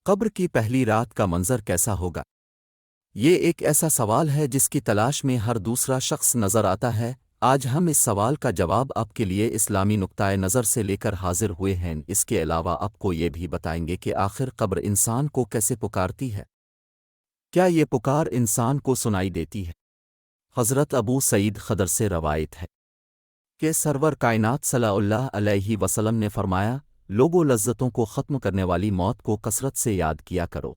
قبر کی پہلی رات کا منظر کیسا ہوگا؟ یہ ایک ایسا سوال ہے جس کی تلاش میں ہر دوسرا شخص نظر آتا ہے۔ آج ہم اس سوال کا جواب آپ کے لیے اسلامی نقطۂ نظر سے لے کر حاضر ہوئے ہیں۔ اس کے علاوہ آپ کو یہ بھی بتائیں گے کہ آخر قبر انسان کو کیسے پکارتی ہے؟ کیا یہ پکار انسان کو سنائی دیتی ہے؟ حضرت ابو سعید خدر سے روایت ہے کہ سرور کائنات صلی اللہ علیہ وسلم نے فرمایا، لوگوں لذتوں کو ختم کرنے والی موت کو کثرت سے یاد کیا کرو۔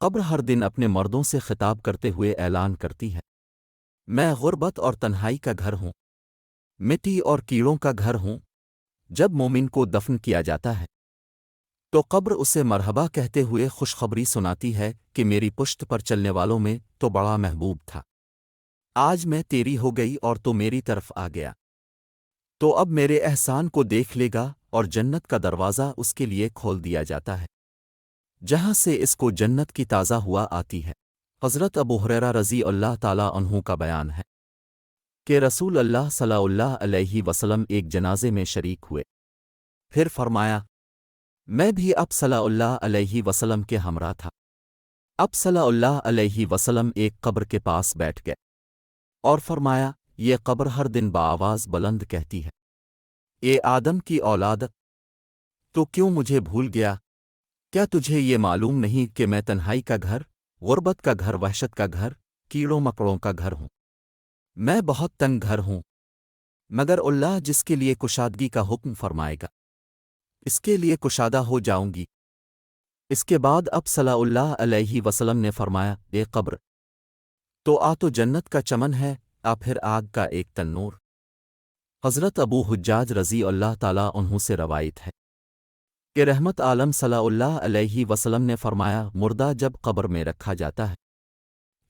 قبر ہر دن اپنے مردوں سے خطاب کرتے ہوئے اعلان کرتی ہے، میں غربت اور تنہائی کا گھر ہوں، مٹی اور کیڑوں کا گھر ہوں۔ جب مومن کو دفن کیا جاتا ہے تو قبر اسے مرحبا کہتے ہوئے خوشخبری سناتی ہے کہ میری پشت پر چلنے والوں میں تو بڑا محبوب تھا، آج میں تیری ہو گئی اور تو میری طرف آ گیا، تو اب میرے احسان کو دیکھ لے گا، اور جنت کا دروازہ اس کے لیے کھول دیا جاتا ہے، جہاں سے اس کو جنت کی تازہ ہوا آتی ہے۔ حضرت ابو ہریرہ رضی اللہ تعالیٰ عنہ کا بیان ہے کہ رسول اللہ صلی اللہ علیہ وسلم ایک جنازے میں شریک ہوئے، پھر فرمایا، میں بھی اب صلی اللہ علیہ وسلم کے ہمراہ تھا۔ اب صلی اللہ علیہ وسلم ایک قبر کے پاس بیٹھ گئے اور فرمایا، یہ قبر ہر دن بآواز بلند کہتی ہے، اے آدم کی اولاد، تو کیوں مجھے بھول گیا؟ کیا تجھے یہ معلوم نہیں کہ میں تنہائی کا گھر، غربت کا گھر، وحشت کا گھر، کیڑوں مکڑوں کا گھر ہوں؟ میں بہت تنگ گھر ہوں، مگر اللہ جس کے لیے کشادگی کا حکم فرمائے گا اس کے لیے کشادہ ہو جاؤں گی۔ اس کے بعد اب صلی اللہ علیہ وسلم نے فرمایا، اے قبر، تو آ تو جنت کا چمن ہے، آ پھر آگ کا ایک تنور۔ حضرت ابو حجاج رضی اللہ تعالیٰ عنہ سے روایت ہے کہ رحمت عالم صلی اللہ علیہ وسلم نے فرمایا، مردہ جب قبر میں رکھا جاتا ہے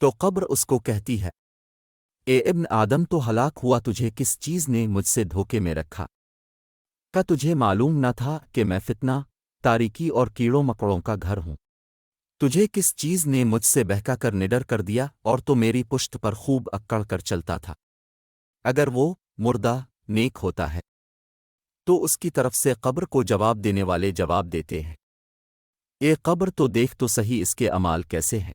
تو قبر اس کو کہتی ہے، اے ابن آدم، تو ہلاک ہوا، تجھے کس چیز نے مجھ سے دھوکے میں رکھا؟ کیا تجھے معلوم نہ تھا کہ میں فتنہ، تاریکی اور کیڑوں مکڑوں کا گھر ہوں؟ تجھے کس چیز نے مجھ سے بہکا کر نڈر کر دیا، اور تو میری پشت پر خوب اکڑ کر چلتا تھا؟ اگر وہ مردہ نیک ہوتا ہے تو اس کی طرف سے قبر کو جواب دینے والے جواب دیتے ہیں، اے قبر، تو دیکھ تو صحیح اس کے اعمال کیسے ہیں۔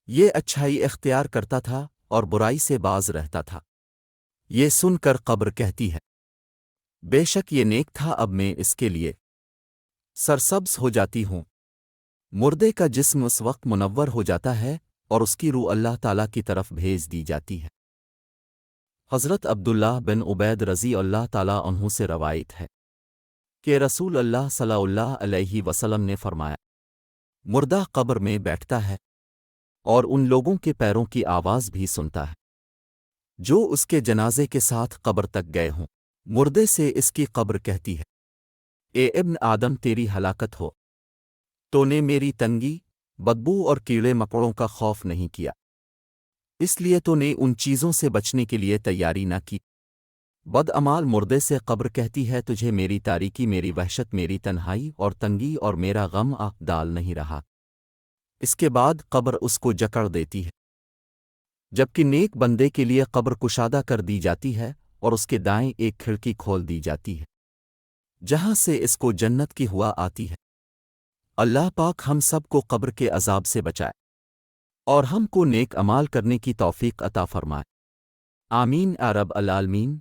یہ اچھائی اختیار کرتا تھا اور برائی سے باز رہتا تھا۔ یہ سن کر قبر کہتی ہے، بے شک یہ نیک تھا، اب میں اس کے لیے سرسبز ہو جاتی ہوں۔ مردے کا جسم اس وقت منور ہو جاتا ہے اور اس کی روح اللہ تعالیٰ کی طرف بھیج دی جاتی ہے۔ حضرت عبداللہ بن عبید رضی اللہ تعالیٰ عنہ سے روایت ہے کہ رسول اللہ صلی اللہ علیہ وسلم نے فرمایا، مردہ قبر میں بیٹھتا ہے اور ان لوگوں کے پیروں کی آواز بھی سنتا ہے جو اس کے جنازے کے ساتھ قبر تک گئے ہوں۔ مردے سے اس کی قبر کہتی ہے، اے ابن آدم، تیری ہلاکت ہو، تو نے میری تنگی، بدبو اور کیڑے مکوڑوں کا خوف نہیں کیا، اس لیے تو نے ان چیزوں سے بچنے کے لیے تیاری نہ کی۔ بدعمال مردے سے قبر کہتی ہے، تجھے میری تاریکی، میری وحشت، میری تنہائی اور تنگی اور میرا غم آنکھ ڈال نہیں رہا۔ اس کے بعد قبر اس کو جکڑ دیتی ہے، جبکہ نیک بندے کے لیے قبر کشادہ کر دی جاتی ہے اور اس کے دائیں ایک کھڑکی کھول دی جاتی ہے جہاں سے اس کو جنت کی ہوا آتی ہے۔ اللہ پاک ہم سب کو قبر کے عذاب سے بچائے اور ہم کو نیک اعمال کرنے کی توفیق عطا فرمائے، آمین یا رب العالمین۔